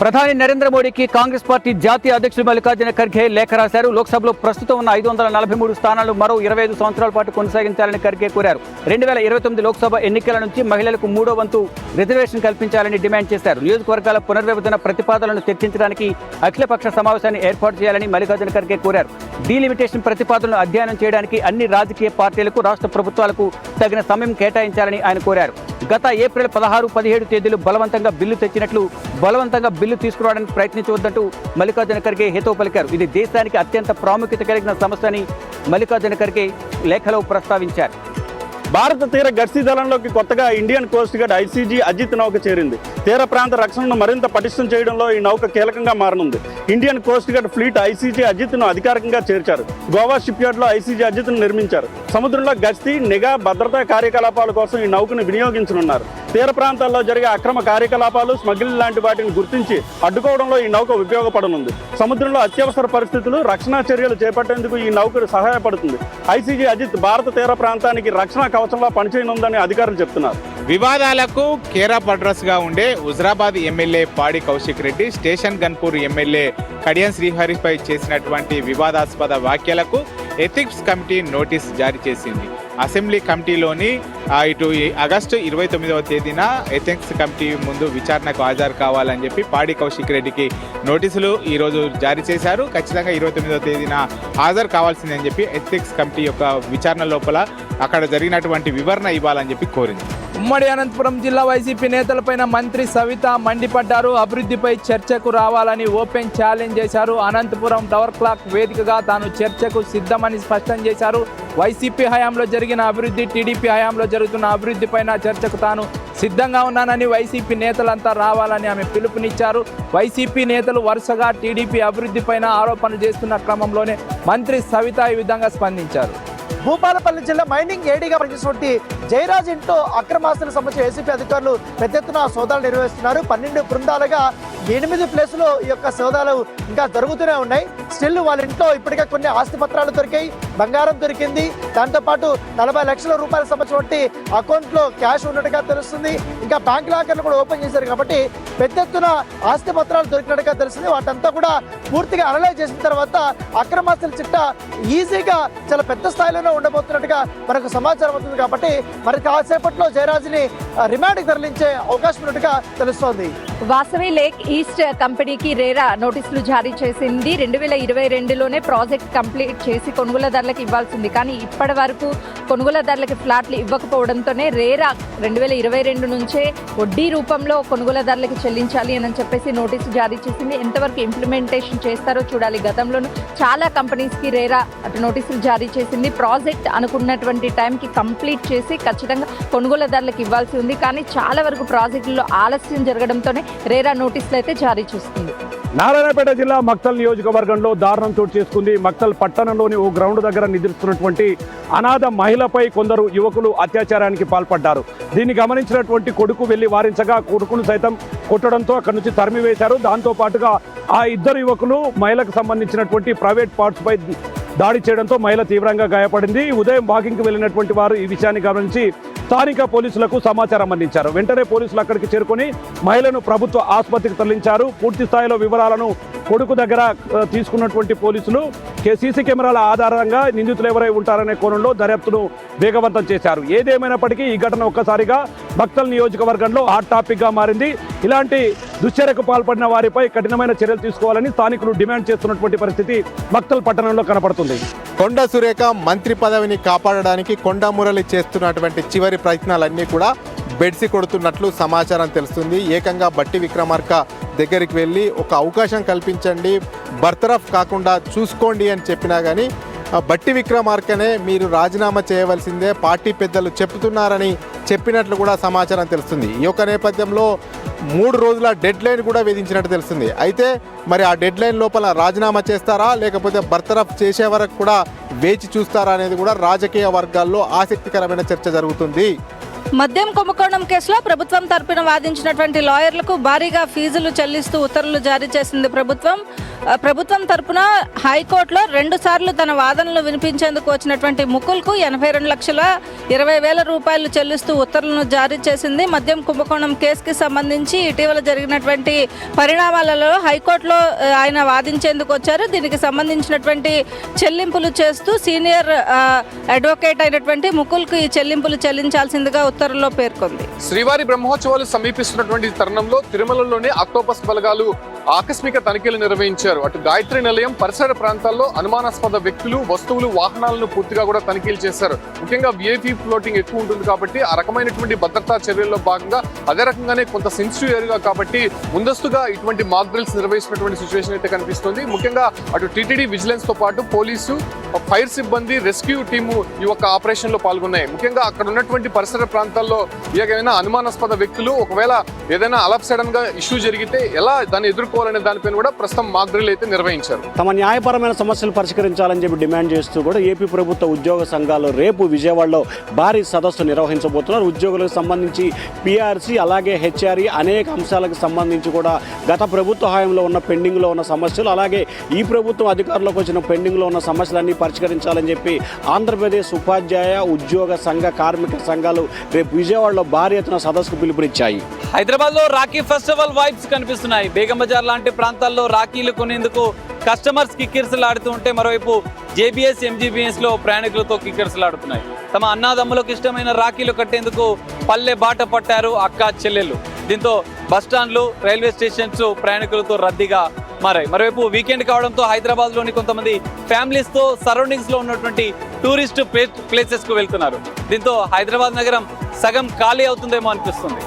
ప్రధాని నరేంద్ర మోడీకి కాంగ్రెస్ పార్టీ జాతీయ అధ్యక్షుడు మల్లికార్జున ఖర్గే లేఖ రాశారు. లోక్సభలో ప్రస్తుతం ఉన్న 543 స్థానాలు మరో 25 సంవత్సరాల పాటు కొనసాగించాలని ఖర్గే కోరారు. 2029 లోక్సభ ఎన్నికల నుంచి మహిళలకు 3వ వంతు రిజర్వేషన్ కల్పించాలని డిమాండ్ చేశారు. నియోజకవర్గాల పునర్విభజన ప్రతిపాదనలను చర్చించడానికి అఖిలపక్ష సమావేశాన్ని ఏర్పాటు చేయాలని మల్లికార్జున ఖర్గే కోరారు. డీలిమిటేషన్ ప్రతిపాదనలు అధ్యయనం చేయడానికి అన్ని రాజకీయ పార్టీలకు, రాష్ట్ర ప్రభుత్వాలకు తగిన సమయం కేటాయించాలని ఆయన కోరారు. గత ఏప్రిల్ 16, 17 తేదీలు బలవంతంగా బిల్లు తెచ్చినట్లు బలవంతంగా బిల్లు తీసుకురావడానికి ప్రయత్నించవద్దంటూ మల్లికార్జున ఖర్గే హితవు పలికారు. ఇది దేశానికి అత్యంత ప్రాముఖ్యత కలిగిన సమస్య అని మల్లికార్జున ఖర్గే లేఖలో ప్రస్తావించారు. భారత తీర గస్తీ దళంలోకి కొత్తగా Indian Coast Guard ICG Ajit నౌక చేరింది. తీర ప్రాంత రక్షణను మరింత పటిష్టం చేయడంలో ఈ నౌక కీలకంగా మారనుంది. Indian Coast guard fleet ICG అజిత్ను అధికారికంగా చేర్చారు. గోవా షిప్ యార్డ్లో ఐసీజీ అజిత్ను నిర్మించారు. సముద్రంలో గస్తీ, నిఘా, భద్రతా కార్యకలాపాల కోసం ఈ నౌకను వినియోగించనున్నారు. తీర ప్రాంతాల్లో జరిగే అక్రమ కార్యకలాపాలు, స్మగ్లింగ్ లాంటి వాటిని గుర్తించి అడ్డుకోవడంలో ఈ నౌక ఉపయోగపడనుంది. సముద్రంలో అత్యవసర పరిస్థితులు, రక్షణ చర్యలు చేపట్టేందుకు ఈ నౌక సహాయపడుతుంది. ఐసీజీ అజిత్ భారత తీర ప్రాంతానికి రక్షణ కవచంలా పనిచేయనుందని అధికారులు చెప్తున్నారు. వివాదాలకు కేరాఫ్ అడ్రస్ గా ఉండే హుజరాబాద్ ఎమ్మెల్యే పాడి కౌశిక్ రెడ్డి స్టేషన్ గన్పూర్ ఎమ్మెల్యే కడియం శ్రీహరిపై చేసినటువంటి వివాదాస్పద వ్యాఖ్యలకు ఎథిక్స్ కమిటీ నోటీస్ జారీ చేసింది. అసెంబ్లీ కమిటీలోని ఇటు ఆగస్టు 29వ తేదీన ఎథిక్స్ కమిటీ ముందు విచారణకు హాజరు కావాలని చెప్పి పాడి కౌశిక్ రెడ్డికి నోటీసులు ఈరోజు జారీ చేశారు. ఖచ్చితంగా 29వ తేదీన హాజరు కావాల్సిందని చెప్పి ఎథిక్స్ కమిటీ యొక్క విచారణ లోపల అక్కడ జరిగినటువంటి వివరణ ఇవ్వాలని చెప్పి కోరింది. ఉమ్మడి అనంతపురం జిల్లా వైసీపీ నేతలపైన మంత్రి సవిత మండిపడ్డారు. అభివృద్ధిపై చర్చకు రావాలని ఓపెన్ ఛాలెంజ్ చేశారు. అనంతపురం టవర్ క్లాక్ వేదికగా తాను చర్చకు సిద్ధమని స్పష్టం చేశారు. వైసీపీ హయాంలో జరిగిన అభివృద్ధి, టీడీపీ హయాంలో జరుగుతున్న అభివృద్ధిపైన చర్చకు తాను సిద్ధంగా ఉన్నానని వైసీపీ నేతలంతా రావాలని ఆమె పిలుపునిచ్చారు. వైసీపీ నేతలు వరుసగా టీడీపీ అభివృద్ధిపైన ఆరోపణలు చేస్తున్న క్రమంలోనే మంత్రి సవిత ఈ విధంగా స్పందించారు. భూపాలపల్లి జిల్లా మైనింగ్ ఏడీగా పనిచేసినటువంటి జయరాజ్ ఇంట్లో అక్రమాస్తులకు సంబంధించి ఏసీపీ అధికారులు పెద్ద ఎత్తున సోదాలు నిర్వహిస్తున్నారు. 12 బృందాలుగా 8 ప్లేసులు ఈ యొక్క సోదాలు ఇంకా జరుగుతూనే ఉన్నాయి. స్టిల్ వాళ్ళ ఇంట్లో ఇప్పటికే కొన్ని ఆస్తి పత్రాలు దొరికాయి, బంగారం దొరికింది. దాంతోపాటు 40 లక్షల రూపాయలకు సంబంధించినటువంటి అకౌంట్లో క్యాష్ ఉన్నట్టుగా తెలుస్తుంది. ఇంకా బ్యాంక్ లాకర్లు కూడా ఓపెన్ చేశారు కాబట్టి పెద్ద ఎత్తున ఆస్తి పత్రాలు దొరికినట్టుగా తెలుస్తుంది. వాటంతా కూడా పూర్తిగా అనలైజ్ చేసిన తర్వాత అక్రమాస్తుల చిట్టా ఈజీగా చాలా పెద్ద స్థాయిలోనే ఉండబోతున్నట్టుగా మనకు సమాచారం అవుతుంది. కాబట్టి మరి కాసేపట్లో జయరాజ్ని రిమాండ్కి తరలించే అవకాశం ఉన్నట్టుగా తెలుస్తోంది. వాసవి లేక్ ఈస్ట్ కంపెనీకి రేరా నోటీసులు జారీ చేసింది. 2022లోనే ప్రాజెక్ట్ కంప్లీట్ చేసి కొనుగోలుదారులకు ఇవ్వాల్సింది. కానీ ఇప్పటి వరకు కొనుగోలుదారులకి ఫ్లాట్లు ఇవ్వకపోవడంతోనే రేరా 2022 నుంచే వడ్డీ రూపంలో కొనుగోలుదారులకి చెల్లించాలి అని చెప్పేసి నోటీసు జారీ చేసింది. ఎంతవరకు ఇంప్లిమెంటేషన్ చేస్తారో చూడాలి. గతంలోనూ చాలా కంపెనీస్కి రేరా అటు నోటీసులు జారీ చేసింది. ప్రాజెక్ట్ అనుకున్నటువంటి టైంకి కంప్లీట్ చేసి ఖచ్చితంగా కొనుగోలుదారులకు ఇవ్వాల్సి ఉంది. కానీ చాలా వరకు ప్రాజెక్టుల్లో ఆలస్యం జరగడంతోనే రేరా నోటీసులు అయితే జారీ చేస్తుంది. నారాయణపేట జిల్లా మక్తల్ నియోజకవర్గంలో దారుణం చోటు చేసుకుంది. మక్తల్ పట్టణంలోని ఓ గ్రౌండ్ దగ్గర నిద్రిస్తున్నటువంటి అనాథ మహిళపై కొందరు యువకులు అత్యాచారానికి పాల్పడ్డారు. దీన్ని గమనించినటువంటి కొడుకు వెళ్లి వారించగా కొడుకును సైతం కొట్టడంతో అక్కడి నుంచి తరిమివేశారు. దాంతో పాటుగా ఆ ఇద్దరు యువకులు మహిళకు సంబంధించినటువంటి ప్రైవేట్ పార్ట్స్ పై దాడి చేయడంతో మహిళ తీవ్రంగా గాయపడింది. ఉదయం వాకింగ్కి వెళ్ళినటువంటి వారు ఈ విషయాన్ని గమనించి స్థానిక పోలీసులకు సమాచారం అందించారు. వెంటనే పోలీసులు అక్కడికి చేరుకొని మహిళను ప్రభుత్వ ఆసుపత్రికి తరలించారు. పూర్తి స్థాయిలో వివరాలను కొడుకు దగ్గర తీసుకున్నటువంటి పోలీసులు సీసీ కెమెరాల ఆధారంగా నిందితులు ఎవరై ఉంటారనే కోణంలో దర్యాప్తును వేగవంతం చేశారు. ఏదేమైనప్పటికీ ఈ ఘటన ఒక్కసారిగా మక్తల్ నియోజకవర్గంలో హాట్ టాపిక్గా మారింది. ఇలాంటి దుశ్చర్యకు పాల్పడిన వారిపై కఠినమైన చర్యలు తీసుకోవాలని స్థానికులు డిమాండ్ చేస్తున్నటువంటి పరిస్థితి మక్తల్ పట్టణంలో కనపడుతుంది. కొండ సురేఖ మంత్రి పదవిని కాపాడడానికి కొండ మురళి చేస్తున్నటువంటి చివరి ప్రయత్నాలన్నీ కూడా బెడ్సి కొడుతున్నట్లు సమాచారం తెలుస్తుంది. ఏకంగా బట్టి విక్రమార్క దగ్గరికి వెళ్ళి ఒక అవకాశం కల్పించండి, బర్తరఫ్ కాకుండా చూసుకోండి అని చెప్పినా కానీ బట్టి విక్రమార్కనే మీరు రాజీనామా చేయవలసిందే పార్టీ పెద్దలు చెప్తున్నారని చెప్పినట్లు కూడా సమాచారం తెలుస్తుంది. ఈ యొక్క నేపథ్యంలో 3 రోజుల డెడ్ లైన్ కూడా విధించినట్టు తెలుస్తుంది. అయితే మరి ఆ డెడ్ లైన్ లోపల రాజీనామా చేస్తారా లేకపోతే బర్తరఫ్ చేసే వరకు కూడా వేచి చూస్తారా అనేది కూడా రాజకీయ వర్గాల్లో ఆసక్తికరమైన చర్చ జరుగుతుంది. మద్యం కుంభకోణం కేసులో ప్రభుత్వం తరపున వాదించినటువంటి లాయర్లకు భారీగా ఫీజులు చెల్లిస్తూ ఉత్తర్వులు జారీ చేసింది ప్రభుత్వం. ప్రభుత్వం తరపున హైకోర్టులో 2 సార్లు తన వాదనలు వినిపించేందుకు వచ్చినటువంటి ముకుల్కు 82,20,000 రూపాయలు చెల్లిస్తూ ఉత్తర్వులను జారీ చేసింది. మద్యం కుంభకోణం కేసుకి సంబంధించి ఇటీవల జరిగినటువంటి పరిణామాలలో హైకోర్టులో ఆయన వాదించేందుకు వచ్చారు. దీనికి సంబంధించినటువంటి చెల్లింపులు చేస్తూ సీనియర్ అడ్వకేట్ అయినటువంటి ముకుల్కు ఈ చెల్లింపులు చెల్లించాల్సిందిగా ఉత్తర్వుల్లో పేర్కొంది. శ్రీవారి బ్రహ్మోత్సవాలు సమీపిస్తున్నటువంటి తరుణంలో తిరుమలలోని ఆక్టోపస్ బలగాలు ఆకస్మిక తనిఖీలు నిర్వహించారు. అటు గాయత్రి నిలయం పరిసర ప్రాంతాల్లో అనుమానాస్పద వ్యక్తులు, వస్తువులు, వాహనాలను పూర్తిగా కూడా తనిఖీలు చేశారు. ముఖ్యంగా విఐపి ఫ్లోటింగ్ ఎక్కువ ఉంటుంది కాబట్టి ఆ రకమైనటువంటి భద్రతా చర్యల్లో భాగంగా అదే రకంగానే కొంత సెన్సిటివ్ ఏరియా కాబట్టి ముందస్తుగా ఇటువంటి మాక్ డ్రిల్స్ నిర్వహిస్తున్నటువంటి సిచ్యువేషన్ అయితే కనిపిస్తుంది. ముఖ్యంగా అటు టీటీడీ విజిలెన్స్ తో పాటు పోలీసు, ఫైర్ సిబ్బంది, రెస్క్యూ టీము ఈ యొక్క ఆపరేషన్ లో పాల్గొన్నాయి. ముఖ్యంగా అక్కడ ఉన్నటువంటి పరిసర ప్రాంతాల్లో ఏదైనా అనుమానాస్పద వ్యక్తులు ఒకవేళ ఏదైనా అలప్ సడన్ గా ఇష్యూ జరిగితే ఎలా దాన్ని ఎదుర్కోవాలనే దానిపైన కూడా ప్రస్తుతం మాక్ డ్రిల్ అయితే నిర్వహించారు. తమ న్యాయపరమైన సమస్యలు పరిష్కరించాలని చెప్పి డిమాండ్ చేస్తూ కూడా ఏపీ ప్రభుత్వ ఉద్యోగ సంఘాలు రేపు విజయవాడలో భారీ సదస్సు నిర్వహించబోతున్నారు. ఉద్యోగులకు సంబంధించి పిఆర్సీ అలాగే హెచ్ఆర్ఈ అనేక అంశాలకు సంబంధించి కూడా గత ప్రభుత్వ హయాంలో ఉన్న పెండింగ్లో ఉన్న సమస్యలు అలాగే ఈ ప్రభుత్వం అధికారంలోకి వచ్చిన పెండింగ్లో ఉన్న సమస్యలన్నీ పరిష్కరించాలని చెప్పి ఆంధ్రప్రదేశ్ ఉపాధ్యాయ ఉద్యోగ సంఘ కార్మిక సంఘాలు రేపు విజయవాడలో భారీ ఎత్తున సదస్సుకు పిలుపునిచ్చాయి. హైదరాబాద్లో రాఖీ ఫెస్టివల్ వైబ్స్ కనిపిస్తున్నాయి. బేగం బజార్ లాంటి ప్రాంతాల్లో రాఖీలు కొనేందుకు కస్టమర్స్ కిక్కిర్సలాడుతూ ఉంటే మరోవైపు జేబీఎస్, ఎంజీబీఎస్లో ప్రయాణికులతో కిక్కిర్సలాడుతున్నాయి. తమ అన్నాదమ్ములకు ఇష్టమైన రాఖీలు కట్టేందుకు పల్లె బాట పట్టారు అక్క చెల్లెళ్ళు. దీంతో బస్టాండ్లు, రైల్వే స్టేషన్స్ ప్రయాణికులతో రద్దీగా మారాయి. మరోవైపు వీకెండ్ కావడంతో హైదరాబాద్లోని కొంతమంది ఫ్యామిలీస్తో సరౌండింగ్స్లో ఉన్నటువంటి టూరిస్ట్ ప్లేసెస్కు వెళ్తున్నారు. దీంతో హైదరాబాద్ నగరం సగం ఖాళీ అవుతుందేమో అనిపిస్తుంది.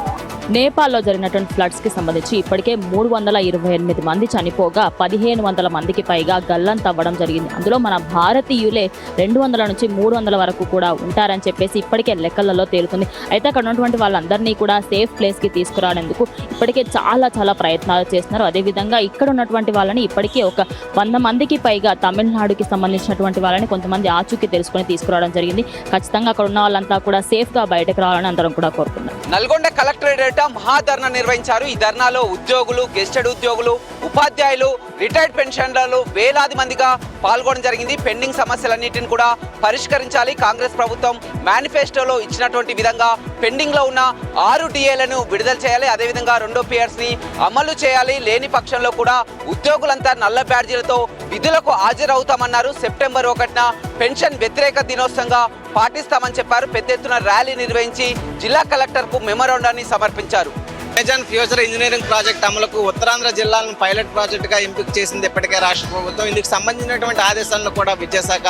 నేపాల్లో జరిగినటువంటి ఫ్లడ్స్కి సంబంధించి ఇప్పటికే 328 మంది చనిపోగా 1,500 మందికి పైగా గల్లంతవ్వడం జరిగింది. అందులో మన భారతీయులే 200 నుంచి 300 వరకు కూడా ఉంటారని చెప్పేసి ఇప్పటికే లెక్కలలో తేలుతుంది. అయితే అక్కడ ఉన్నటువంటి వాళ్ళందరినీ కూడా సేఫ్ ప్లేస్కి తీసుకురావడానికి ఇప్పటికే చాలా ప్రయత్నాలు చేస్తున్నారు. అదేవిధంగా ఇక్కడ ఉన్నటువంటి వాళ్ళని ఇప్పటికే ఒక 100 మందికి పైగా తమిళనాడుకి సంబంధించినటువంటి వాళ్ళని కొంతమంది ఆచూకీ తెలుసుకొని తీసుకురావడం జరిగింది. ఖచ్చితంగా అక్కడ ఉన్న వాళ్ళంతా కూడా సేఫ్గా బయటకు రావాలని అందరం కూడా కోరుకున్నారు. నల్గొండ కలెక్టరేట్ మహాధర్నా నిర్వహించారు. ఈ ధర్నాలో ఉద్యోగులు, గెస్టెడ్ ఉద్యోగులు, ఉపాధ్యాయులు, రిటైర్డ్ పెన్షనర్లు వేలాది మందిగా పాల్గొనడం జరిగింది. పెండింగ్ సమస్యలన్నింటిని కూడా పరిష్కరించాలి. కాంగ్రెస్ ప్రభుత్వం మేనిఫెస్టోలో ఇచ్చినటువంటి విధంగా పెండింగ్ లో ఉన్న 6 డిఏలను విడుదల చేయాలి. అదేవిధంగా 2వ పిఆర్స్ ని అమలు చేయాలి. లేని పక్షంలో కూడా ఉద్యోగులంతా నల్ల బ్యాడ్జీలతో విధులకు హాజరవుతామన్నారు. సెప్టెంబర్ 1న పెన్షన్ వ్యతిరేక దినోత్సవంగా పాటిస్తామని చెప్పారు. పెద్ద ఎత్తున ర్యాలీ నిర్వహించి జిల్లా కలెక్టర్కు మెమోరాండాన్ని సమర్పించారు. అమెజాన్ ఫ్యూచర్ ఇంజనీరింగ్ ప్రాజెక్ట్ అమలుకు ఉత్తరాంధ్ర జిల్లాలను పైలట్ ప్రాజెక్టుగా ఎంపిక చేసింది ఇప్పటికే రాష్ట్ర ప్రభుత్వం. ఇందుకు సంబంధించినటువంటి ఆదేశాలను కూడా విద్యాశాఖ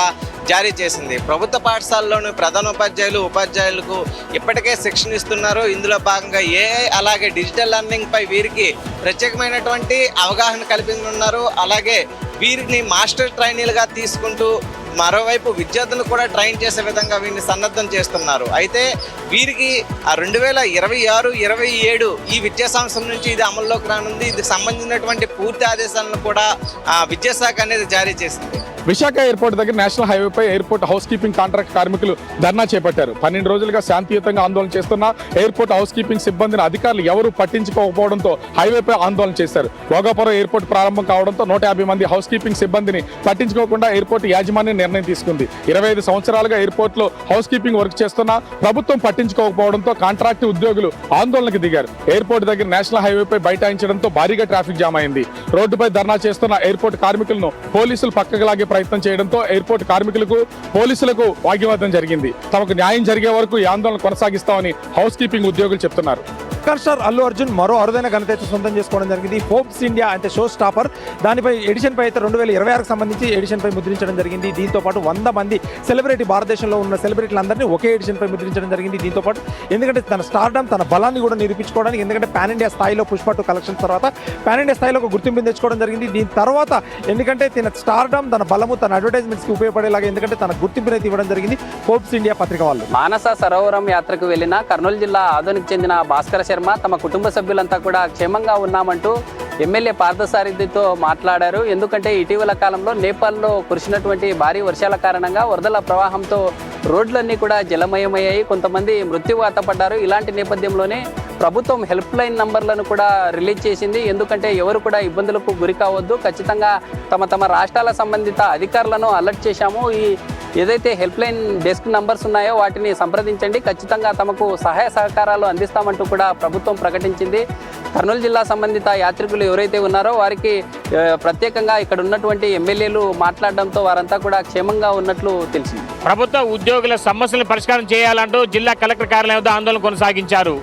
జారీ చేసింది. ప్రభుత్వ పాఠశాలలోని ప్రధానోపాధ్యాయులు, ఉపాధ్యాయులకు ఇప్పటికే శిక్షణ ఇస్తున్నారు. ఇందులో భాగంగా ఏఐ అలాగే డిజిటల్ లెర్నింగ్ పై వీరికి ప్రత్యేకమైనటువంటి అవగాహన కల్పించనున్నారు. అలాగే వీరిని మాస్టర్ ట్రైనీలుగా తీసుకుంటూ మరోవైపు విద్యార్థులను కూడా ట్రైన్ చేసే విధంగా వీరిని సన్నద్ధం చేస్తున్నారు. అయితే వీరికి 2026-27 ఈ విద్యా సంవత్సరం నుంచి ఇది అమల్లోకి రానుంది. ఇది సంబంధించినటువంటి పూర్తి ఆదేశాలను కూడా విద్యాశాఖ అనేది జారీ చేసింది. విశాఖ ఎయిర్పోర్ట్ దగ్గర నేషనల్ హైవేపై ఎయిర్పోర్ట్ హౌస్ కీపింగ్ కాంట్రాక్ట్ కార్మికులు ధర్నా చేపట్టారు. 12 రోజులుగా శాంతియుతంగా ఆందోళన చేస్తున్న ఎయిర్పోర్ట్ హౌస్ కీపింగ్ సిబ్బందిని అధికారులు ఎవరూ పట్టించుకోకపోవడంతో హైవేపై ఆందోళన చేశారు. భోగాపురం ఎయిర్పోర్ట్ ప్రారంభం కావడంతో 150 మంది హౌస్ కీపింగ్ సిబ్బందిని పట్టించుకోకుండా ఎయిర్పోర్ట్ యాజమాన్యం నిర్ణయం తీసుకుంది. 25 సంవత్సరాలుగా ఎయిర్పోర్ట్లో హౌస్ కీపింగ్ వర్క్ చేస్తున్న ప్రభుత్వం పట్టించుకోకపోవడంతో కాంట్రాక్ట్ ఉద్యోగులు ఆందోళనకు దిగారు. ఎయిర్పోర్ట్ దగ్గర నేషనల్ హైవేపై బైఠాయించడంతో భారీగా ట్రాఫిక్ జామ్ అయింది. రోడ్డుపై ధర్నా చేస్తున్న ఎయిర్పోర్ట్ కార్మికులను పోలీసులు పక్కకు లాగే ప్రయత్నం చేయడంతో ఎయిర్పోర్ట్ కార్మికులకు, పోలీసులకు వాగ్వాదం జరిగింది. తమకు న్యాయం జరిగే వరకు ఈ ఆందోళన కొనసాగిస్తామని హౌస్ కీపింగ్ ఉద్యోగులు చెప్తున్నారు. సూపర్ స్టార్ అల్లు అర్జున్ మరో అరుదైన ఘనత అయితే సొంతం చేసుకోవడం జరిగింది. ఫోర్బ్స్ ఇండియా అంటే షో స్టాపర్ దానిపై ఎడిషన్ పై అయితే 2026కి సంబంధించి ఎడిషన్ పై ముద్రించడం జరిగింది. దీంతో పాటు 100 మంది సెలబ్రిటీ, భారతదేశంలో ఉన్న సెలబ్రిటీలందరినీ ఒకే ఎడిషన్ పై ముద్రించడం జరిగింది. దీంతో పాటు ఎందుకంటే తన స్టార్డమ్, తన బలాన్ని కూడా నిరూపించుకోవడానికి, ఎందుకంటే పాన్ ఇండియా స్థాయిలో పుష్ప 2 కలెక్షన్స్ తర్వాత పాన్ ఇండియా స్థాయిలో ఒక గుర్తింపుని తెచ్చుకోవడం జరిగింది. దీని తర్వాత ఎందుకంటే తన స్టార్డమ్, తన బలము, తన అడ్వర్టైజ్మెంట్స్కి ఉపయోగపడేలాగా ఎందుకంటే తన గుర్తింపుని అయితే ఇవ్వడం జరిగింది ఫోర్బ్స్ ఇండియా పత్రిక వాళ్ళు. మానస సరోవరం యాత్రకు వెళ్లిన కర్నూలు జిల్లా ఆదోనికి చెందిన భాస్కర శర్మ తమ కుటుంబ సభ్యులంతా కూడా క్షేమంగా ఉన్నామంటూ ఎమ్మెల్యే పార్థసారథితో మాట్లాడారు. ఎందుకంటే ఇటీవల కాలంలో నేపాల్లో కురిసినటువంటి భారీ వర్షాల కారణంగా వరదల ప్రవాహంతో రోడ్లన్నీ కూడా జలమయమయ్యాయి. కొంతమంది మృత్యువాత పడ్డారు. ఇలాంటి నేపథ్యంలోనే ప్రభుత్వం హెల్ప్ లైన్ నంబర్లను కూడా రిలీజ్ చేసింది. ఎందుకంటే ఎవరు కూడా ఇబ్బందులకు గురి కావద్దు, ఖచ్చితంగా తమ రాష్ట్రాల సంబంధిత అధికారులను అలర్ట్ చేశాము. ఏదైతే హెల్ప్ లైన్ డెస్క్ నంబర్స్ ఉన్నాయో వాటిని సంప్రదించండి, ఖచ్చితంగా తమకు సహాయ సహకారాలు అందిస్తామంటూ కూడా ప్రభుత్వం ప్రకటించింది. కర్నూలు జిల్లా సంబంధిత యాత్రికులు ఎవరైతే ఉన్నారో వారికి ప్రత్యేకంగా ఇక్కడ ఉన్నటువంటి ఎమ్మెల్యేలు మాట్లాడడంతో వారంతా కూడా క్షేమంగా ఉన్నట్లు తెలిసింది. ప్రభుత్వ ఉద్యోగుల సమస్యలను పరిష్కారం చేయాలంటూ జిల్లా కలెక్టర్ కార్యాలయం వద్ద ఆందోళన కొనసాగించారు.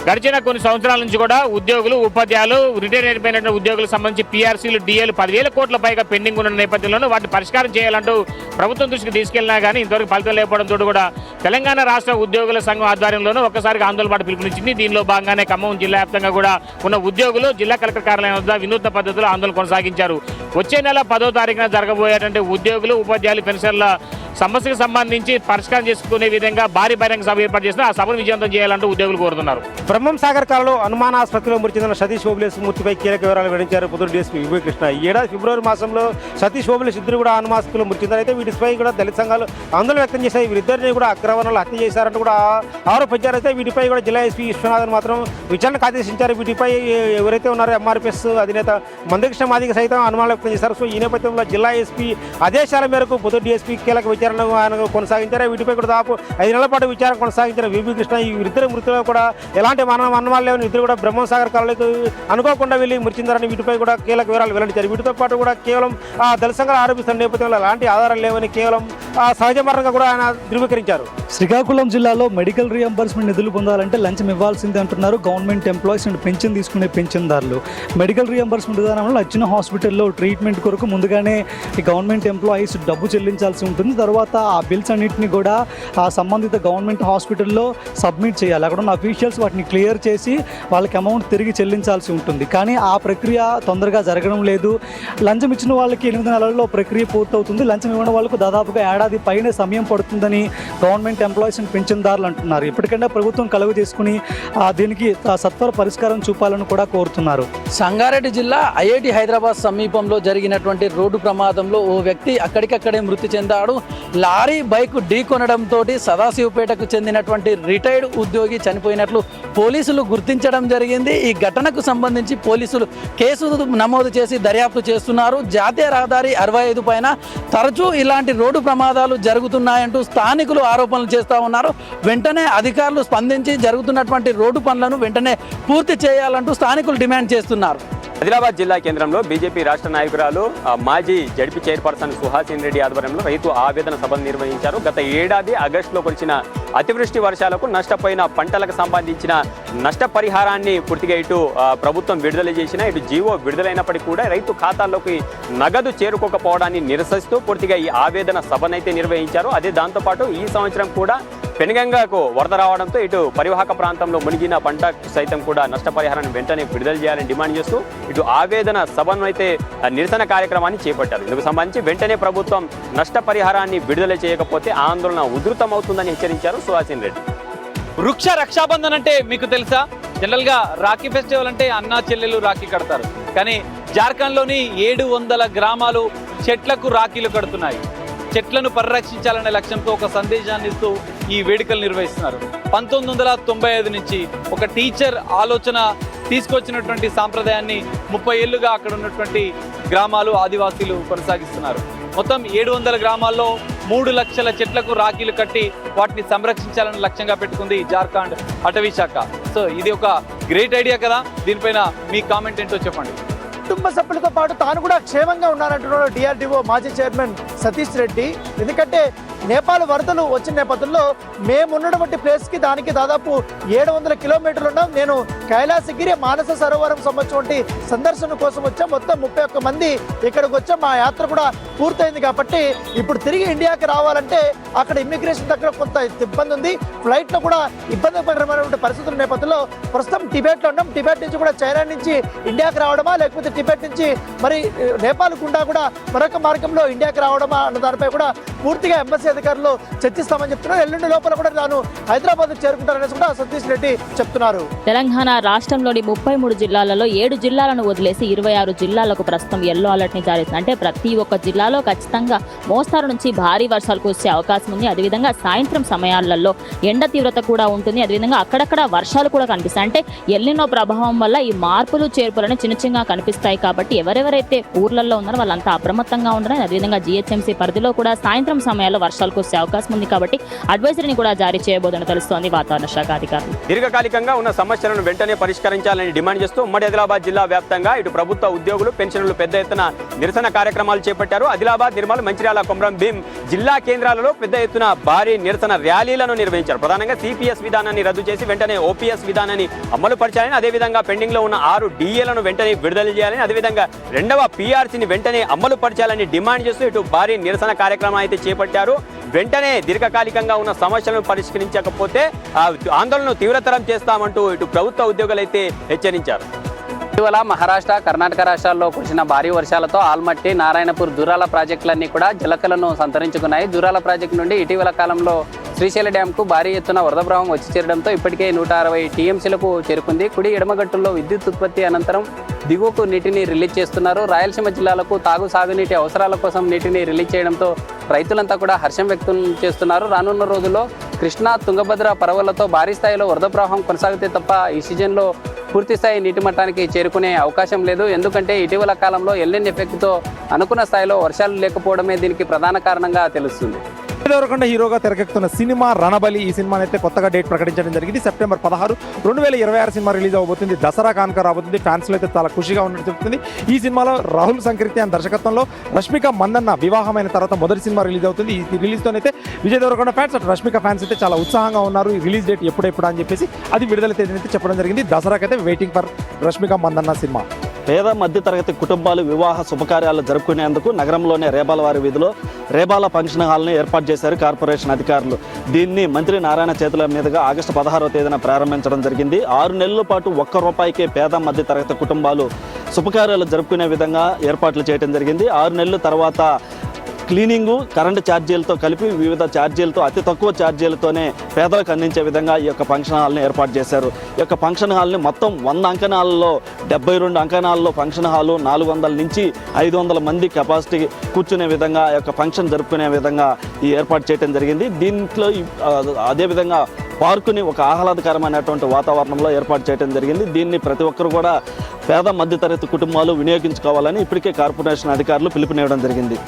గడిచిన కొన్ని సంవత్సరాల నుంచి కూడా ఉద్యోగులు, ఉపాధ్యాయులు, రిటైర్ అయిపోయిన ఉద్యోగులకు సంబంధించి పీఆర్సీలు, డిఏలు 10,000 కోట్ల పైగా పెండింగ్ ఉన్న నేపథ్యంలోనూ వాటిని పరిష్కారం చేయాలంటూ ప్రభుత్వం దృష్టికి తీసుకెళ్లినా కానీ ఇంతవరకు ఫలితం లేకపోవడంతో కూడా తెలంగాణ రాష్ట్ర ఉద్యోగుల సంఘం ఆధ్వర్యంలోనూ ఒక్కసారిగా ఆందోళన పాటు పిలుపునిచ్చింది. దీనిలో భాగంగానే ఖమ్మం జిల్లా వ్యాప్తంగా కూడా ఉన్న ఉద్యోగులు జిల్లా కలెక్టర్ కార్యాలయం వద్ద వినూత్న పద్ధతిలో ఆందోళన కొనసాగించారు. వచ్చే నెల 10వ తారీఖున జరగబోయేటువంటి ఉద్యోగులు, ఉపాధ్యాయులు, పెన్షన్ల సమస్యకు సంబంధించి పరిష్కారం చేసుకునే విధంగా భారీ బహిరంగ సభ ఏర్పాటు చేసిన ఆ సభను విజయవంతం చేయాలంటూ ఉద్యోగులు కోరుతున్నారు. బ్రహ్మం సాగర్ కాలంలో అనుమానాస్పత్తిలో మృతి చెందిన సతీష్ ఓబులేస్ మృతిపై కీలక వివరాలు వెల్లడించారు పొద్దున డీఎస్పీ వివేక్ కృష్ణ. ఈ ఏడాది ఫిబ్రవరి మాసంలో సతీష్ ఓబులేస్ ఇద్దరు కూడా అనుమానాస్పత్తిలో మృతి చెందారు. అయితే వీటిపై కూడా దళిత సంఘాలు ఆందోళన వ్యక్తం చేశాయి. వీరిద్దరిని కూడా అక్రమణలో హత్య చేశారంటూ కూడా ఆరోపించారు. అయితే వీటిపై కూడా జిల్లా ఎస్పీ విశ్వనాథన్ మాత్రం విచారణకు ఆదేశించారు. వీటిపై ఎవరైతే ఉన్నారో ఎంఆర్పీఎస్ అధినేత మందకృష్ణ మాదిగ సైతం అనుమానాలు వ్యక్తం చేశారు. సో ఈ నేపథ్యంలో జిల్లా ఎస్పీ ఆదేశాల మేరకు పొద్దు డీఎస్పీ కీలక విచారణ ఆయన కొనసాగించారు. వీటిపై కూడా దాదాపు 5 నెలల పాటు విచారణ కొనసాగించిన వివి కృష్ణ ఈ ఇద్దరు మృతిలో కూడా ఎలాంటి అనుమానాలు లేవని ఇద్దరు కూడా బ్రహ్మం సాగర్ కాలంలోకి అనుకోకుండా వెళ్ళి మృతించారని వీటిపై కూడా కీలక వివరాలు వెల్లడించారు. వీటితో పాటు కూడా కేవలం దళిత సంఘాలు ఆరోపిస్తున్న నేపథ్యంలో ఎలాంటి ఆధారాలు లేవని కేవలం సహజ మరణంగా కూడా ఆయన ధృవీకరించారు. శ్రీకాకుళం జిల్లాలో మెడికల్ రీఎంబర్స్మెంట్ నిధులు పొందాలంటే లంచం ఇవ్వాల్సిందే అంటున్నారు గవర్నమెంట్ ఎంప్లాయీస్ అండ్ పెన్షన్ తీసుకునే పెన్షన్దారులు. మెడికల్ రీఎంబర్స్మెంట్ విధానంలో ఇచ్చిన హాస్పిటల్లో ట్రీట్మెంట్ కొరకు ముందుగానే ఈ గవర్నమెంట్ ఎంప్లాయీస్ డబ్బు చెల్లించాల్సి ఉంటుంది. తర్వాత ఆ బిల్స్ అన్నింటినీ కూడా ఆ సంబంధిత గవర్నమెంట్ హాస్పిటల్లో సబ్మిట్ చేయాలి. అక్కడ ఉన్న అఫీషియల్స్ వాటిని క్లియర్ చేసి వాళ్ళకి అమౌంట్ తిరిగి చెల్లించాల్సి ఉంటుంది. కానీ ఆ ప్రక్రియ తొందరగా జరగడం లేదు. లంచం ఇచ్చిన వాళ్ళకి 8 నెలల్లో ప్రక్రియ పూర్తవుతుంది. లంచం ఇవ్వడం వాళ్ళకు దాదాపుగా ఏడాది పైనే సమయం పడుతుందని గవర్నమెంట్ ఎంప్లాయీస్ అండ్ పెన్షన్దారులు అంటున్నారు. ఇప్పటికైనా ప్రభుత్వం కలుగు చేసుకుని దీనికి సత్వర పరిష్కారం చూపాలని కూడా కోరుతున్నారు. సంగారెడ్డి జిల్లా ఐఐటి హైదరాబాద్ సమీపంలో జరిగినటువంటి రోడ్డు ప్రమాదంలో ఓ వ్యక్తి అక్కడికక్కడే మృతి చెందాడు. లారీ బైక్ ఢీకొనడంతో సదాశివపేటకు చెందినటువంటి రిటైర్డ్ ఉద్యోగి చనిపోయినట్లు పోలీసులు గుర్తించడం జరిగింది. ఈ ఘటనకు సంబంధించి పోలీసులు కేసు నమోదు చేసి దర్యాప్తు చేస్తున్నారు. జాతీయ రహదారి 65 పైన తరచూ ఇలాంటి రోడ్డు ప్రమాదాలు జరుగుతున్నాయంటూ స్థానికులు ఆరోపణలు చేస్తూ ఉన్నారు. వెంటనే అధికారులు స్పందించి జరుగుతున్నటువంటి రోడ్డు పనులను వెంటనే పూర్తి చేయాలంటూ స్థానికులు డిమాండ్ చేస్తున్నారు. ఆదిలాబాద్ జిల్లా కేంద్రంలో బీజేపీ రాష్ట్ర నాయకురాలు మాజీ జడ్పీ చైర్పర్సన్ సుహాసిని రెడ్డి ఆధ్వర్యంలో రైతు ఆవేదన సభను నిర్వహించారు. గత ఏడాది ఆగస్టులో కురిసిన అతివృష్టి వర్షాలకు నష్టపోయిన పంటలకు సంబంధించిన నష్టపరిహారాన్ని పూర్తిగా ఇటు ప్రభుత్వం విడుదల చేసిన ఇటు జీవో విడుదలైనప్పటికీ కూడా రైతు ఖాతాల్లోకి నగదు చేరుకోకపోవడాన్ని నిరసిస్తూ పూర్తిగా ఈ ఆవేదన సభనైతే నిర్వహించారు. అదే దాంతోపాటు ఈ సంవత్సరం కూడా పెనుగంగకు వరద రావడంతో ఇటు పరివాహక ప్రాంతంలో మునిగిన పంటకు సైతం కూడా నష్టపరిహారాన్ని వెంటనే విడుదల చేయాలని డిమాండ్ చేస్తూ ఇటు ఆవేదన సభను అయితే నిరసన కార్యక్రమాన్ని చేపట్టారు. ఇందుకు సంబంధించి వెంటనే ప్రభుత్వం నష్టపరిహారాన్ని విడుదల చేయకపోతే ఆందోళన ఉధృతమవుతుందని హెచ్చరించారు సుహాసిని రెడ్డి. వృక్ష రక్షాబంధన్ అంటే మీకు తెలుసా? జనరల్గా రాఖీ ఫెస్టివల్ అంటే అన్నా చెల్లెలు రాఖీ కడతారు. కానీ జార్ఖండ్లోని 700 గ్రామాలు చెట్లకు రాఖీలు కడుతున్నాయి. చెట్లను పరిరక్షించాలనే లక్ష్యంతో ఒక సందేశాన్ని ఇస్తూ ఈ వేడుకలు నిర్వహిస్తున్నారు. 1995 నుంచి ఒక టీచర్ ఆలోచన తీసుకొచ్చినటువంటి సాంప్రదాయాన్ని 30 ఏళ్లుగా అక్కడ ఉన్నటువంటి గ్రామాలు, ఆదివాసీలు కొనసాగిస్తున్నారు. మొత్తం 700 గ్రామాల్లో 3 లక్షల చెట్లకు రాఖీలు కట్టి వాటిని సంరక్షించాలని లక్ష్యంగా పెట్టుకుంది జార్ఖండ్ అటవీ శాఖ. సో ఇది ఒక గ్రేట్ ఐడియా కదా. దీనిపైన మీ కామెంట్ ఏంటో చెప్పండి. కుటుంబ సభ్యులతో పాటు తాను కూడా క్షేమంగా ఉన్నారంటున్నాడు డిఆర్డిఓ మాజీ చైర్మన్ సతీష్ రెడ్డి. ఎందుకంటే నేపాల్ వరదలు వచ్చిన నేపథ్యంలో మేము ఉన్నటువంటి ప్లేస్కి దానికి దాదాపు 700 కిలోమీటర్లు ఉన్నాం. నేను కైలాసగిరి మానస సరోవరం సంబంధించిన సందర్శన కోసం వచ్చాం. మొత్తం 31 మంది ఇక్కడికి వచ్చాం. మా యాత్ర కూడా పూర్తయింది కాబట్టి ఇప్పుడు తిరిగి ఇండియాకి రావాలంటే అక్కడ ఇమ్మిగ్రేషన్ దగ్గర కొంత ఇబ్బంది ఉంది. ఫ్లైట్లో కూడా ఇబ్బందికరమైనటువంటి పరిస్థితుల నేపథ్యంలో ప్రస్తుతం టిబెట్లో ఉన్నాం. టిబెట్ నుంచి కూడా చైనా నుంచి ఇండియాకి రావడమా, లేకపోతే టిబెట్ నుంచి మరి నేపాల్ గుండా కూడా మరొక మార్గంలో ఇండియాకి రావడమా అన్న దానిపై కూడా పూర్తిగా ఎంబసీ అధికారులు చర్చిస్తామని చెప్తున్నారు. ఎల్లుండి లోపల కూడా తాను హైదరాబాద్ చేరుకుంటారనేసి కూడా సతీష్ రెడ్డి చెప్తున్నారు. తెలంగాణ రాష్ట్రంలోని 33 జిల్లాలలో 7 జిల్లాలను వదిలేసి 26 జిల్లాలకు ప్రస్తుతం ఎల్లో అలర్ట్ ని జారీ చేసింది. అంటే ప్రతి ఒక్క జిల్లాలో ఖచ్చితంగా మోస్తారు నుంచి భారీ వర్షాలు కురిసే అవకాశం ఉంది. అదేవిధంగా సాయంత్రం సమయాలలో ఎండ తీవ్రత కూడా ఉంటుంది. అదేవిధంగా అక్కడక్కడ వర్షాలు కూడా కనిపిస్తాయి. అంటే ఎల్నినో ప్రభావం వల్ల ఈ మార్పులు చేర్పులను చిన్న చిన్నగా కనిపిస్తాయి. కాబట్టి ఎవరెవరైతే ఊర్లలో ఉన్నారో వాళ్ళంతా అప్రమత్తంగా ఉండాలని, అదేవిధంగా GHMC పరిధిలో కూడా సాయంత్రం సమయాల్లో వర్షాలు కురిసే అవకాశం ఉంది. కాబట్టి అడ్వైజరీని కూడా జారీ చేయబోదని తెలుస్తోంది వాతావరణ శాఖ అధికారులు. దీర్ఘకాలికంగా ఉన్న సమస్యలను వెంటనే పరిష్కరించాలని డిమాండ్ చేస్తూ ఉమ్మడి ఆదిలాబాద్ జిల్లా వ్యాప్తంగా ఇటు ప్రభుత్వ ఉద్యోగులు పెన్షన్లు పెద్ద ఎత్తున నిరసన కార్యక్రమాలు చేపట్టారు. ఆదిలాబాద్, నిర్మల్, మంచిర్యాల, కొమరం భీం జిల్లా కేంద్రాలలో పెద్ద ఎత్తున భారీ నిరసన ర్యాలీలను నిర్వహించారు. ప్రధానంగా CPS విధానాన్ని రద్దు చేసి వెంటనే OPS విధానాన్ని అమలు పరచాలని, అదేవిధంగా పెండింగ్ లో ఉన్న 6 DAలను వెంటనే విడుదల చేయాలని, అదేవిధంగా 2వ PRCని వెంటనే అమలు పరచాలని డిమాండ్ చేస్తూ ఇటు భారీ నిరసన కార్యక్రమం అయితే చేపట్టారు. వెంటనే దీర్ఘకాలికంగా ఉన్న సమస్యలను పరిష్కరించకపోతే ఆందోళనను తీవ్రతరం చేస్తామంటూ ఇటు ప్రభుత్వ ఉద్యోగులు అయితే హెచ్చరించారు. ఇటీవల మహారాష్ట్ర, కర్ణాటక రాష్ట్రాల్లో కురిసిన భారీ వర్షాలతో ఆల్మట్టి, నారాయణపూర్, జూరాల ప్రాజెక్టులన్నీ కూడా జలకలను సంతరించుకున్నాయి. జూరాల ప్రాజెక్టు నుండి ఇటీవల కాలంలో శ్రీశైల డ్యాంకు భారీ ఎత్తున వరద ప్రవాహం వచ్చి చేరడంతో ఇప్పటికే 160 TMCలకు చేరుకుంది. కుడి ఎడమగట్టుల్లో విద్యుత్ ఉత్పత్తి అనంతరం దిగువకు నీటిని రిలీజ్ చేస్తున్నారు. రాయలసీమ జిల్లాలకు సాగునీటి అవసరాల కోసం నీటిని రిలీజ్ చేయడంతో రైతులంతా కూడా హర్షం వ్యక్తం చేస్తున్నారు. రానున్న రోజుల్లో కృష్ణా, తుంగభద్ర పరవళ్లతో భారీ స్థాయిలో వరద ప్రవాహం కొనసాగితే తప్ప ఈ సీజన్లో పూర్తిస్థాయి నీటి మట్టానికి చేరుకునే అవకాశం లేదు. ఎందుకంటే ఇటీవల కాలంలో ఎల్నినో ఎఫెక్ట్తో అనుకున్న స్థాయిలో వర్షాలు లేకపోవడమే దీనికి ప్రధాన కారణంగా తెలుస్తుంది. దేవరకొండ హీరోగా తెరకెక్కుతున్న సినిమా రణబలి. ఈ సినిమాని అయితే కొత్తగా డేట్ ప్రకటించడం జరిగింది. సెప్టెంబర్ 16, 2026 సినిమా రిలీజ్ అవబోతుంది. దసరా కానుక రాబోతుంది. ఫ్యాన్స్లో అయితే చాలా ఖుషిగా ఉన్నట్టు చెప్తుంది. ఈ సినిమాలో రాహుల్ సంకీర్తి అని దర్శకత్వంలో రష్మిక మందన్న వివాహమైన తర్వాత మొదటి సినిమా రిలీజ్ అవుతుంది. ఈ రిలీజ్తోనైతే విజయ్ దేవరకొండ ఫ్యాన్స్, అటు రష్మిక ఫ్యాన్స్ అయితే చాలా ఉత్సాహంగా ఉన్నారు. ఈ రిలీజ్ డేట్ ఎప్పుడెప్పుడు అని చెప్పేసి అది విడుదల తేదీని అయితే చెప్పడం జరిగింది. దసరాకైతే వెయిటింగ్ ఫర్ రష్మిక మందన్న సినిమా. పేద మధ్యతరగతి కుటుంబాలు వివాహ శుభకార్యాలు జరుపుకునేందుకు నగరంలోనే రేబాలవారి వీధిలో రేబాల ఫంక్షన్ హాల్ని ఏర్పాటు చేశారు కార్పొరేషన్ అధికారులు. దీన్ని మంత్రి నారాయణ చేతుల మీదుగా ఆగస్టు 16వ తేదీన ప్రారంభించడం జరిగింది. 6 నెలల పాటు ₹1 పేద మధ్యతరగతి కుటుంబాలు శుభకార్యాలు జరుపుకునే విధంగా ఏర్పాట్లు చేయడం జరిగింది. 6 నెలల తర్వాత క్లీనింగు, కరెంటు ఛార్జీలతో కలిపి వివిధ ఛార్జీలతో అతి తక్కువ ఛార్జీలతోనే పేదలకు అందించే విధంగా ఈ యొక్క ఫంక్షన్ హాల్ని ఏర్పాటు చేశారు. ఈ యొక్క ఫంక్షన్ హాల్ని మొత్తం 100 అంకణాలలో 72 అంకణాలలో ఫంక్షన్ హాలు 400 నుంచి 500 మంది కెపాసిటీ కూర్చునే విధంగా ఈ యొక్క ఫంక్షన్ జరుపుకునే విధంగా ఈ ఏర్పాటు చేయడం జరిగింది. దీంట్లో అదేవిధంగా పార్కుని ఒక ఆహ్లాదకరమైనటువంటి వాతావరణంలో ఏర్పాటు చేయడం జరిగింది. దీన్ని ప్రతి ఒక్కరు కూడా పేద మధ్యతరగతి కుటుంబాలు వినియోగించుకోవాలని ఇప్పటికే కార్పొరేషన్ అధికారులు పిలుపునివ్వడం జరిగింది.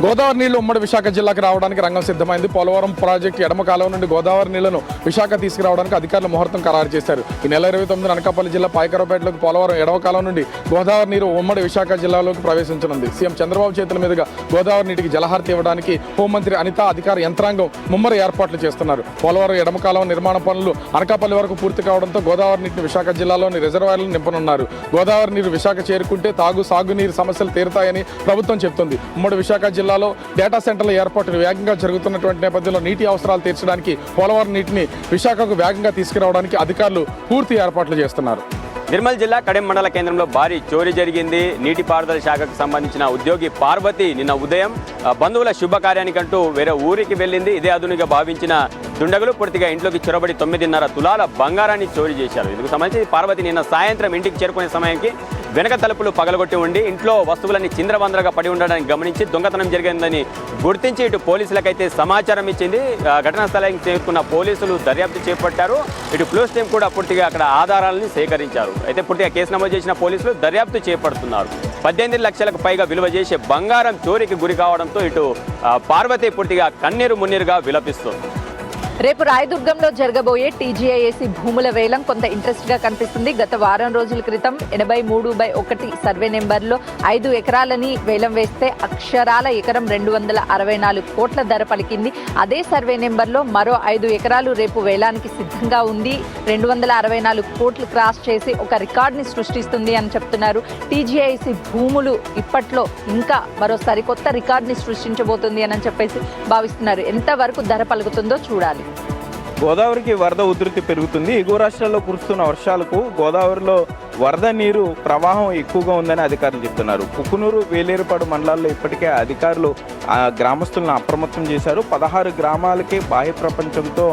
గోదావరి నీళ్లు ఉమ్మడి విశాఖ జిల్లాకు రావడానికి రంగం సిద్ధమైంది. పోలవరం ప్రాజెక్టు ఎడమ కాలువ నుండి గోదావరి నీళ్లను విశాఖ తీసుకురావడానికి అధికారులు ముహూర్తం ఖరారు చేశారు. ఈ నెల 29న అనకాపల్లి జిల్లా పాయకరావుపేటలోకి పోలవరం ఎడమ కాలువ నుండి గోదావరి నీరు ఉమ్మడి విశాఖ జిల్లాలోకి ప్రవేశించనుంది. సీఎం చంద్రబాబు చేతుల మీదుగా గోదావరి నీటికి జలహారతి ఇవ్వడానికి హోంమంత్రి అనిత, అధికార యంత్రాంగం ముమ్మర ఏర్పాట్లు చేస్తున్నారు. పోలవరం ఎడమ కాలువ నిర్మాణ పనులు అనకాపల్లి వరకు పూర్తి కావడంతో గోదావరి నీటిని విశాఖ జిల్లాలోని రిజర్వాయర్లను నింపనున్నారు. గోదావరి నీరు విశాఖ చేరుకుంటే సాగునీరు సమస్యలు తీరుతాయని ప్రభుత్వం చెబుతుంది. ఉమ్మడి విశాఖ జిల్లాలో డేటా సెంటర్ల ఏర్పాటు వేగంగా జరుగుతున్నటువంటి నేపథ్యంలో నీటి అవసరాలు తీర్చడానికి పోలవరం నీటిని విశాఖకు వేగంగా తీసుకురావడానికి అధికారులు పూర్తి ఏర్పాట్లు చేస్తున్నారు. నిర్మల్ జిల్లా కడెం మండల కేంద్రంలో భారీ చోరీ జరిగింది. నీటిపారుదల శాఖకు సంబంధించిన ఉద్యోగి పార్వతి నిన్న ఉదయం బంధువుల శుభకార్యానికంటూ వేరే ఊరికి వెళ్ళింది. ఇదే అదునుగా భావించిన దుండగులు పూర్తిగా ఇంట్లోకి చొరబడి 9.5 తులాల బంగారాన్ని చోరీ చేశారు. ఇందుకు సంబంధించి పార్వతి నిన్న సాయంత్రం ఇంటికి చేరుకునే సమయానికి వెనక తలుపులు పగలగొట్టి ఉండి ఇంట్లో వస్తువులన్నీ చింద్రవందరగా పడి ఉండడాన్ని గమనించి దొంగతనం జరిగిందని గుర్తించి ఇటు పోలీసులకైతే సమాచారం ఇచ్చింది. ఘటనా స్థలానికి చేరుకున్న పోలీసులు దర్యాప్తు చేపట్టారు. ఇటు క్లూస్ టీం కూడా పూర్తిగా అక్కడ ఆధారాలను సేకరించారు. అయితే పూర్తిగా కేసు నమోదు చేసిన పోలీసులు దర్యాప్తు చేపడుతున్నారు. 18 లక్షలకు పైగా విలువ చేసే బంగారం చోరీకి గురి కావడంతో ఇటు పార్వతి పూర్తిగా కన్నీరు మున్నీరుగా విలపిస్తుంది. రేపు రాయదుర్గంలో జరగబోయే TGIAC భూముల వేలం కొంత ఇంట్రెస్ట్గా కనిపిస్తుంది. గత వారం రోజుల క్రితం 83/1 సర్వే నెంబర్లో 5 ఎకరాలని వేలం వేస్తే అక్షరాల ఎకరం 264 కోట్ల ధర పలికింది. అదే సర్వే నెంబర్లో మరో 5 ఎకరాలు రేపు వేలానికి సిద్ధంగా ఉంది. 264 కోట్లు క్రాస్ చేసి ఒక రికార్డుని సృష్టిస్తుంది అని చెప్తున్నారు. TGIAC భూములు ఇప్పట్లో ఇంకా మరో సరికొత్త రికార్డుని సృష్టించబోతుంది అని చెప్పేసి భావిస్తున్నారు. ఎంతవరకు ధర పలుకుతుందో చూడాలి. గోదావరికి వరద ఉధృతి పెరుగుతుంది. ఎగువ రాష్ట్రాల్లో కురుస్తున్న వర్షాలకు గోదావరిలో వరద నీరు ప్రవాహం ఎక్కువగా ఉందని అధికారులు చెప్తున్నారు. కుకునూరు, వేలేరుపాడు మండలాల్లో ఇప్పటికే అధికారులు గ్రామస్తులను అప్రమత్తం చేశారు. 16 గ్రామాలకి బాహ్య ప్రపంచంతో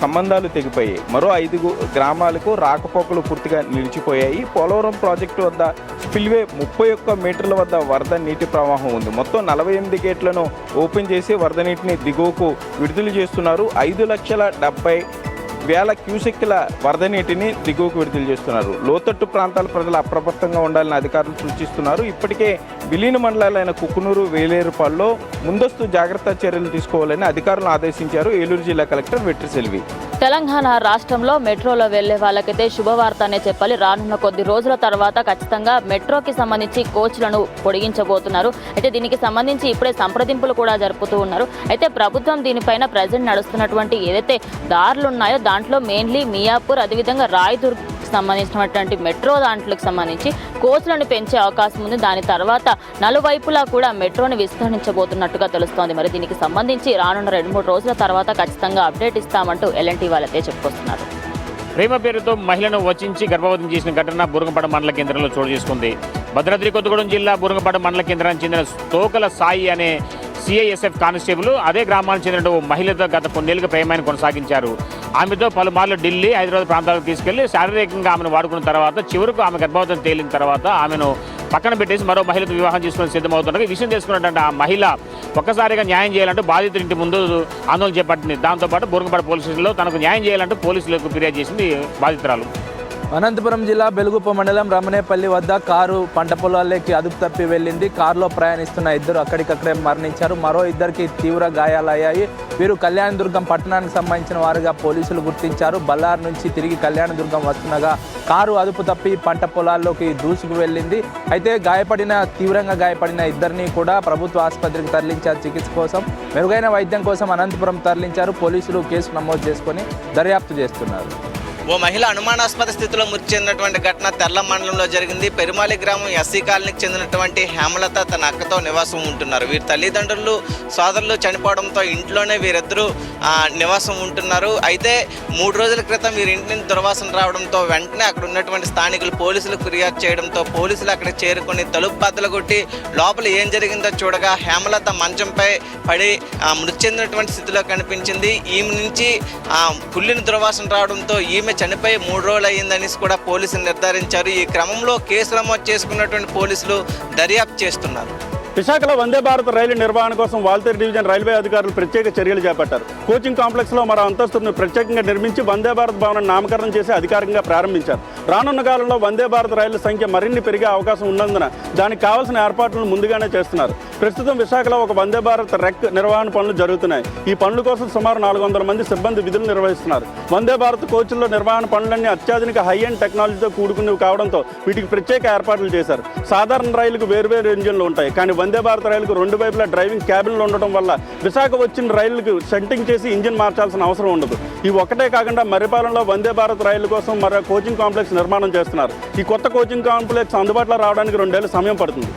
సంబంధాలు తెగిపోయాయి. మరో 5 గ్రామాలకు రాకపోకలు పూర్తిగా నిలిచిపోయాయి. పోలవరం ప్రాజెక్టు వద్ద స్పిల్వే 31 మీటర్ల వద్ద వరద నీటి ప్రవాహం ఉంది. మొత్తం 48 గేట్లను ఓపెన్ చేసి వరద నీటిని దిగువకు విడుదల చేస్తున్నారు. 5,70,000 క్యూసెక్కుల వరద నీటిని దిగువకు విడుదల చేస్తున్నారు. లోతట్టు ప్రాంతాల ప్రజలు అప్రమత్తంగా ఉండాలని అధికారులు సూచిస్తున్నారు. ఇప్పటికే విలీన మండలాలైన కుకునూరు, వేలేరుపాడులో ముందస్తు జాగ్రత్త చర్యలు తీసుకోవాలని అధికారులను ఆదేశించారు ఏలూరు జిల్లా కలెక్టర్ వెట్రిసెల్వి. తెలంగాణ రాష్ట్రంలో మెట్రోలో వెళ్లే వాళ్ళకైతే శుభవార్త అనే చెప్పాలి. రానున్న కొద్ది రోజుల తర్వాత ఖచ్చితంగా మెట్రోకి సంబంధించి కోచ్లను పొడిగించబోతున్నారు. అయితే దీనికి సంబంధించి ఇప్పుడే సంప్రదింపులు కూడా జరుపుతూ ఉన్నారు. అయితే ప్రభుత్వం దీనిపైన ప్రజెంట్ నడుస్తున్నటువంటి ఏదైతే దారులు ఉన్నాయో దాంట్లో మెయిన్లీ మియాపూర్, అదేవిధంగా రాయదుర్గ్ సంబంధించినటువంటి మెట్రో దాంట్లకు సంబంధించి కోచ్లను పెంచే అవకాశం ఉంది. దాని తర్వాత నలువైపులా కూడా మెట్రోని విస్తరించబోతున్నట్టుగా తెలుస్తోంది. మరి దీనికి సంబంధించి రానున్న 2-3 రోజుల తర్వాత ఖచ్చితంగా అప్డేట్ ఇస్తామంటూ ఎల్ఎన్టీ వాళ్ళైతే చెప్పుకొస్తున్నారు. ప్రేమ పేరుతో మహిళను వచించి గర్భవతం చేసిన ఘటన బురంగపాడు మండల కేంద్రంలో చోటు చేసుకుంది. భద్రాద్రి కొత్తగూడెం జిల్లా బురంగపాడు మండల కేంద్రానికి చెందిన తోకల సాయి అనే సిఐఎస్ఎఫ్ కానిస్టేబుల్ అదే గ్రామానికి చెందిన మహిళతో గత కొన్నేళ్లుగా ప్రేమాన్ని కొనసాగించారు. ఆమెతో పలుమార్లు ఢిల్లీ, హైదరాబాద్ ప్రాంతాలకు తీసుకెళ్లి శారీరకంగా ఆమెను వాడుకున్న తర్వాత చివరకు ఆమె గర్భవతం తేలిన తర్వాత ఆమెను పక్కన పెట్టేసి మరో మహిళతో వివాహం చేసుకుని సిద్ధమవుతుండగా ఈ విషయం తెలుసుకున్నటువంటి ఆ మహిళ ఒక్కసారిగా న్యాయం చేయాలంటూ బాధితుడి ఇంటి ముందు ఆందోళన చేపట్టింది. దాంతోపాటు బురంగపాడు పోలీస్ స్టేషన్లో తనకు న్యాయం చేయాలంటూ పోలీసులకు ఫిర్యాదు చేసింది బాధితురాలు. అనంతపురం జిల్లా బెలుగుప్ప మండలం రమణేపల్లి వద్ద కారు పంట పొలాల్లోకి అదుపు తప్పి వెళ్ళింది. కారులో ప్రయాణిస్తున్న 2 అక్కడికక్కడే మరణించారు. మరో 2కి తీవ్ర గాయాలయ్యాయి. వీరు కళ్యాణదుర్గం పట్టణానికి సంబంధించిన వారుగా పోలీసులు గుర్తించారు. బళ్ళారు నుంచి తిరిగి కళ్యాణదుర్గం వస్తుండగా కారు అదుపు తప్పి పంట పొలాల్లోకి దూసుకు వెళ్ళింది. అయితే తీవ్రంగా గాయపడిన 2ని కూడా ప్రభుత్వ ఆసుపత్రికి తరలించారు చికిత్స కోసం. మెరుగైన వైద్యం కోసం అనంతపురం తరలించారు. పోలీసులు కేసు నమోదు చేసుకొని దర్యాప్తు చేస్తున్నారు. ఓ మహిళ అనుమానాస్పద స్థితిలో మృతి చెందినటువంటి ఘటన తెర్ల మండలంలో జరిగింది. పెరుమాలి గ్రామం ఎస్సీ కాలనీకి చెందినటువంటి హేమలత తన అక్కతో నివాసం ఉంటున్నారు. వీరి తల్లిదండ్రులు, సోదరులు చనిపోవడంతో ఇంట్లోనే వీరిద్దరూ నివాసం ఉంటున్నారు. అయితే 3 రోజుల క్రితం వీరి ఇంటి నుంచి దుర్వాసన రావడంతో వెంటనే అక్కడ ఉన్నటువంటి స్థానికులు పోలీసులకు ఫిర్యాదు చేయడంతో పోలీసులు అక్కడ చేరుకొని తలుపు బద్దలు కొట్టి లోపల ఏం జరిగిందో చూడగా హేమలత మంచంపై పడి మృతి చెందినటువంటి స్థితిలో కనిపించింది. ఈమె నుంచి కుళ్ళిన దుర్వాసన రావడంతో ఈమె చనిపోయి 3 రోజులు అయ్యిందని కూడా పోలీసులు నిర్ధారించారు. ఈ క్రమంలో కేసు నమోదు చేసుకున్నటువంటి పోలీసులు దర్యాప్తు చేస్తున్నారు. విశాఖలో వందే భారత్ రైలు నిర్వహణ కోసం వాల్తేరు డివిజన్ రైల్వే అధికారులు ప్రత్యేక చర్యలు చేపట్టారు. కోచింగ్ కాంప్లెక్స్లో మరో అంతస్తును ప్రత్యేకంగా నిర్మించి వందే భారత్ భవనం నామకరణం చేసి అధికారికంగా ప్రారంభించారు. రానున్న కాలంలో వందే భారత్ రైళ్ల సంఖ్య మరిన్ని పెరిగే అవకాశం ఉన్నందున దానికి కావాల్సిన ఏర్పాట్లను ముందుగానే చేస్తున్నారు. ప్రస్తుతం విశాఖలో ఒక వందే భారత్ రెక్ నిర్వహణ పనులు జరుగుతున్నాయి. ఈ పనుల కోసం సుమారు 400 మంది సిబ్బంది విధులు నిర్వహిస్తున్నారు. వందే భారత్ కోచ్ల్లో నిర్వహణ పనులన్నీ అత్యాధునిక హై ఎండ్ టెక్నాలజీతో కూడుకున్నవి కావడంతో వీటికి ప్రత్యేక ఏర్పాట్లు చేశారు. సాధారణ రైలుకు వేర్వేరు ఇంజిన్లు ఉంటాయి, కానీ వందే భారత్ రైలుకు 2 వైపులా డ్రైవింగ్ క్యాబిన్లు ఉండటం వల్ల విశాఖ వచ్చిన రైళ్లకు సెట్టింగ్ చేసి ఇంజిన్ మార్చాల్సిన అవసరం ఉండదు. ఇవి ఒక్కటే కాకుండా మర్రిపాలెంలో వందే భారత్ రైలు కోసం మరో కోచింగ్ కాంప్లెక్స్ నిర్మాణం చేస్తున్నారు. ఈ కొత్త కోచింగ్ కాంప్లెక్స్ అందుబాటులో రావడానికి 2 ఏళ్ల సమయం పడుతుంది.